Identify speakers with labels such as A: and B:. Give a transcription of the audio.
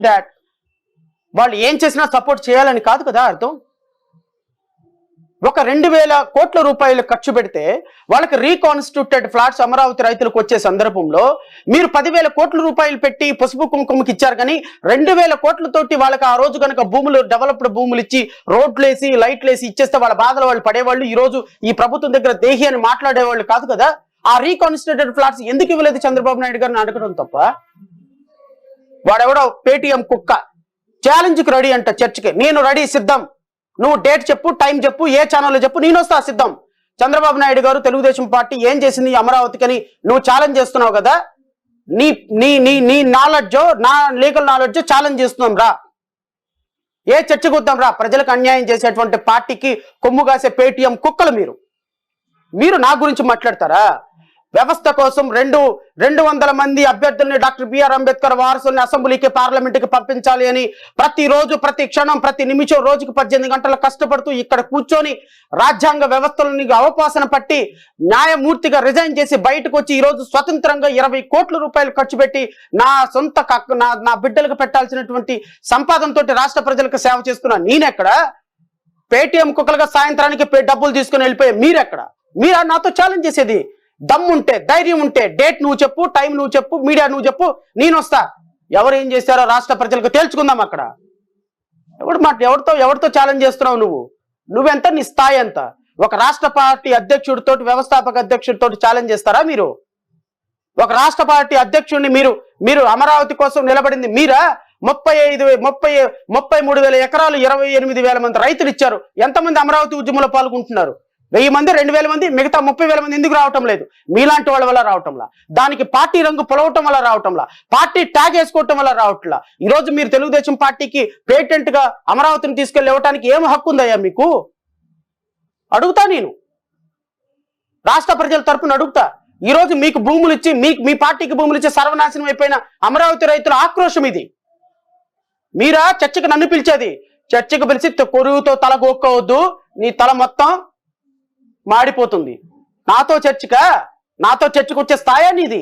A: That వాళ్ళు ఏం చేసినా సపోర్ట్ చేయాలని కాదు కదా అర్థం. ఒక 2000 కోట్ల రూపాయలు ఖర్చు పెడితే వాళ్ళకి రీకాన్స్టిట్యూటెడ్ ఫ్లాట్స్ అమరావతి రైతులకు వచ్చే సందర్భంలో మీరు 10,000 కోట్ల రూపాయలు పెట్టి పసుపు కుంకుమకి ఇచ్చారు. కానీ 2,000 కోట్లతోటి వాళ్ళకి ఆ రోజు కనుక భూములు, డెవలప్డ్ భూములు ఇచ్చి రోడ్లు వేసి లైట్లు వేసి ఇచ్చేస్తే వాళ్ళ బాధలు వాళ్ళు పడేవాళ్ళు. ఈ రోజు ఈ ప్రభుత్వం దగ్గర దేహి అని మాట్లాడేవాళ్ళు కాదు కదా. ఆ రీకాన్స్టిట్యూటెడ్ ఫ్లాట్స్ ఎందుకు ఇవ్వలేదు చంద్రబాబు నాయుడు గారిని అడగడం తప్ప. వాడెవడో పేటిఎం కుక్క ఛాలెంజ్కి రెడీ అంట, చర్చకి నేను రెడీ, సిద్ధం, నువ్వు డేట్ చెప్పు, టైం చెప్పు, ఏ ఛానల్లో చెప్పు, నేను వస్తా సిద్ధం. చంద్రబాబు నాయుడు గారు తెలుగుదేశం పార్టీ ఏం చేసింది అమరావతికని నువ్వు ఛాలెంజ్ చేస్తున్నావు కదా, నీ నీ నీ నీ నాలెడ్జో, నా లీగల్ నాలెడ్జో ఛాలెంజ్ చేస్తున్నాం రా, ఏ చర్చకు వద్దాం రా. ప్రజలకు అన్యాయం చేసేటువంటి పార్టీకి కొమ్ము కాసే పేటిఎం కుక్కలు మీరు నా గురించి మాట్లాడతారా? వ్యవస్థ కోసం 200 మంది అభ్యర్థుల్ని డాక్టర్ బిఆర్ అంబేద్కర్ వారసుల్ని అసెంబ్లీకి, పార్లమెంట్కి పంపించాలి అని ప్రతిరోజు, ప్రతి క్షణం, ప్రతి నిమిషం, రోజుకు 18 గంటలు కష్టపడుతూ ఇక్కడ కూర్చొని రాజ్యాంగ వ్యవస్థలని అవపాసన పట్టి న్యాయమూర్తిగా రిజైన్ చేసి బయటకు వచ్చి ఈరోజు స్వతంత్రంగా 20 కోట్ల రూపాయలు ఖర్చు పెట్టి నా సొంత నా బిడ్డలకు పెట్టాల్సినటువంటి సంపాదనతో రాష్ట్ర ప్రజలకు సేవ చేస్తున్నా నేనెక్కడ? పేటిఎం కుక్కలుగా సాయంత్రానికి డబ్బులు తీసుకుని వెళ్ళిపోయే మీరెక్కడ? మీరా నాతో ఛాలెంజ్ చేసేది? దమ్ముంటే, ధైర్యం ఉంటే డేట్ నువ్వు చెప్పు, టైం నువ్వు చెప్పు, మీడియా నువ్వు చెప్పు, నేను వస్తా. ఎవరు ఏం చేశారో రాష్ట్ర ప్రజలకు తేల్చుకుందాం. అక్కడ ఎవరితో ఛాలెంజ్ చేస్తున్నావు నువ్వెంత, నీ స్థాయి ఎంత? ఒక రాష్ట్ర పార్టీ అధ్యక్షుడితో, వ్యవస్థాపక అధ్యక్షుడితో ఛాలెంజ్ చేస్తారా మీరు? ఒక రాష్ట్ర పార్టీ అధ్యక్షుడిని మీరు అమరావతి కోసం నిలబడింది మీరా? 33,000 ఎకరాలు 28,000 మంది రైతులు ఇచ్చారు. ఎంతమంది అమరావతి ఉద్యమంలో పాల్గొంటున్నారు? 1000 మంది, 2,000 మంది, మిగతా 30,000 మంది ఎందుకు రావటం లేదు? మీలాంటి వాళ్ళ వల్ల రావటంలా, దానికి పార్టీ రంగు పొలవటం వల్ల రావటంలా, పార్టీ ట్యాగ్ వేసుకోవటం వల్ల రావట్లా. ఈరోజు మీరు తెలుగుదేశం పార్టీకి పేటెంట్ గా అమరావతిని తీసుకెళ్లి ఇవ్వటానికి ఏం హక్కు ఉందయ్యా మీకు? అడుగుతా, నేను రాష్ట్ర ప్రజల తరపున అడుగుతా. ఈరోజు మీకు భూములు ఇచ్చి, మీ పార్టీకి భూములు ఇచ్చి సర్వనాశనం అయిపోయిన అమరావతి రైతుల ఆక్రోశం ఇది. మీరా చర్చకు నన్ను పిలిచేది? చర్చకు పిలిచి కొరువుతో తల గోక్కోవద్దు, నీ తల మొత్తం మాడిపోతుంది. నాతో చర్చకు వచ్చే స్థాయి నీది.